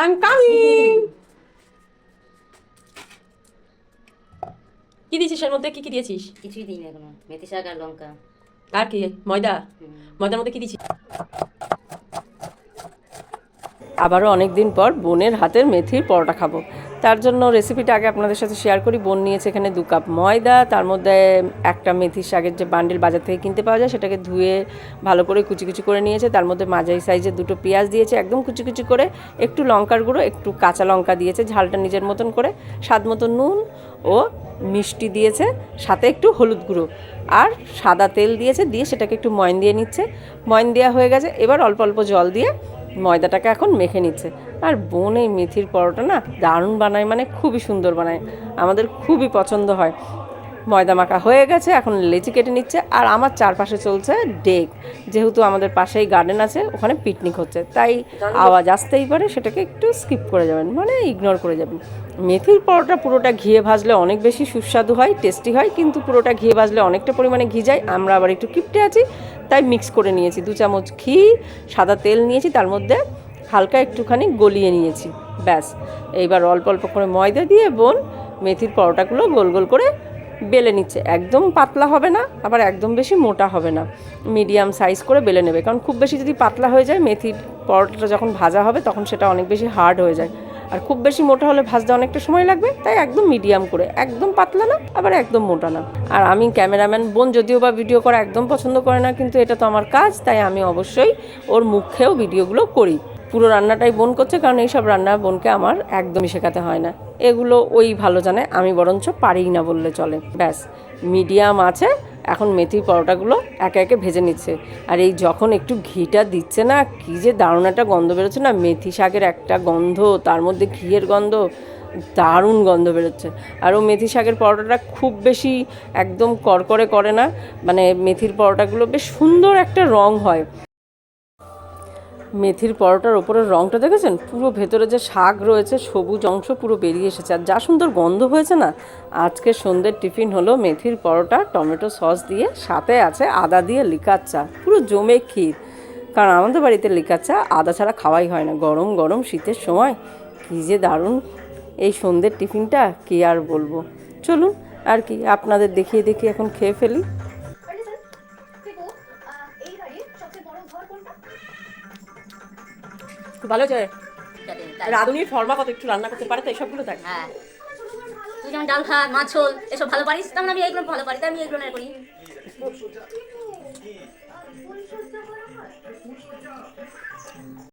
I'm coming. কি দিয়েছিস এর মধ্যে? কি কি দিয়েছিস? কিছুই দিইনি এখনো, মেথি শাক আর লঙ্কা। আর কি? ময়দা? ময়দার মধ্যে কি দিয়েছিস? আবারও অনেক দিন পর বোনের হাতের মেথির পরোটা খাবো। তার জন্য রেসিপিটা আগে আপনাদের সাথে শেয়ার করি। বোন নিয়েছে এখানে 2 কাপ ময়দা, তার মধ্যে একটা মেথির শাকের যে বান্ডিল বাজার থেকে কিনতে পাওয়া যায় সেটাকে ধুয়ে ভালো করে কুচি কুচি করে নিয়েছে। তার মধ্যে মাঝারি সাইজের 2টো পেঁয়াজ দিয়েছে একদম কুচি কুচি করে, একটু লঙ্কার গুঁড়ো, একটু কাঁচা লঙ্কা দিয়েছে ঝালটা নিজের মতন করে, স্বাদ মতো নুন ও মিষ্টি দিয়েছে, সাথে একটু হলুদ গুঁড়ো আর সাদা তেল দিয়েছে, দিয়ে সেটাকে একটু ময়ন দিয়ে নিচ্ছে। ময়ন দেওয়া হয়ে গেছে, এবার অল্প অল্প জল দিয়ে ময়দাটাকে এখন মেখে নিচ্ছে। আর বোন এই মেথির পরোটা না দারুণ বানায়, মানে খুবই সুন্দর বানায়, আমাদের খুবই পছন্দ হয়। ময়দা মাখা হয়ে গেছে, এখন লেচি কেটে নিচ্ছে। আর আমার চারপাশে চলছে ডেক, যেহেতু আমাদের পাশেই গার্ডেন আছে, ওখানে পিকনিক হচ্ছে, তাই আওয়াজ আসতেই পারে, সেটাকে একটু স্কিপ করে যাবেন, মানে ইগনোর করে যাবেন। মেথির পরোটা পুরোটা ঘিয়ে ভাজলে অনেক বেশি সুস্বাদু হয়, টেস্টি হয়, কিন্তু পুরোটা ঘিয়ে ভাজলে অনেকটা পরিমাণে ঘি যায়। আমরা আবার একটু কিপটে আছি, তাই মিক্স করে নিয়েছি। 2 চামচ ঘি, সাদা তেল নিয়েছি, তার মধ্যে হালকা একটুখানি গলিয়ে নিয়েছি, ব্যাস। এইবার অল্প অল্প করে ময়দা দিয়ে বোন মেথির পরোটাগুলো গোল গোল করে বেলে নিচ্ছে। একদম পাতলা হবে না, আবার একদম বেশি মোটা হবে না, মিডিয়াম সাইজ করে বেলে নেবে। কারণ খুব বেশি যদি পাতলা হয়ে যায়, মেথির পরোটাটা যখন ভাজা হবে তখন সেটা অনেক বেশি হার্ড হয়ে যায়। আর খুব বেশি মোটা হলে ভাজতে অনেকটা সময় লাগবে, তাই একদম মিডিয়াম করে, একদম পাতলা না আবার একদম মোটা না। আর আমি ক্যামেরাম্যান, বোন যদিও বা ভিডিও করা একদম পছন্দ করে না, কিন্তু এটা তো আমার কাজ, তাই আমি অবশ্যই ওর মুখেও ভিডিওগুলো করি। পুরো রান্নাটাই বোন করছে, কারণ এইসব রান্না বোনকে আমার একদমই শেখাতে হয় না, এগুলো ওই ভালো জানে, আমি বরঞ্চ পারিই না বললে চলে। ব্যাস, মিডিয়াম আছে, এখন মেথির পরোটাগুলো একে একে ভেজে নিচ্ছে। আর এই যখন একটু ঘিটা দিচ্ছে না, কী যে দারুণ একটা গন্ধ বেরোচ্ছে না, মেথি শাকের একটা গন্ধ, তার মধ্যে ঘিয়ের গন্ধ, দারুণ গন্ধ বেরোচ্ছে। আর ও মেথি শাকের পরোটাটা খুব বেশি একদম করকরে করে না, মানে মেথির পরোটাগুলো বেশ সুন্দর একটা রং হয়। মেথির পরোটার ওপরের রঙটা দেখেছেন? পুরো ভেতরে যে শাক রয়েছে সবুজ অংশ পুরো বেরিয়ে এসেছে, আর যা সুন্দর গন্ধ হয়েছে না। আজকে সন্ধ্যের টিফিন হলো মেথির পরোটা টমেটো সস দিয়ে, সাথে আছে আদা দিয়ে লিকার চা, পুরো জমে ক্ষীর। কারণ আমাদের বাড়িতে লিকার চা আদা ছাড়া খাওয়াই হয় না, গরম গরম শীতের সময় কী যে দারুণ এই সন্ধ্যের টিফিনটা, কী আর বলবো। চলুন আর কি, আপনাদের দেখিয়ে দেখিয়ে এখন খেয়ে ফেলি। খুব ভালো হয়েছে। রাঁধুনির ফর্মা কত একটু রান্না করতে পারে, তো এইসবগুলো দেখ। হ্যাঁ, তুই যেমন ডাল ভাত মাছ ঝোল এসব ভালো পারিস, তেমন আমি এইগুলো ভালো পারি, তাই আমি এইগুলো করি।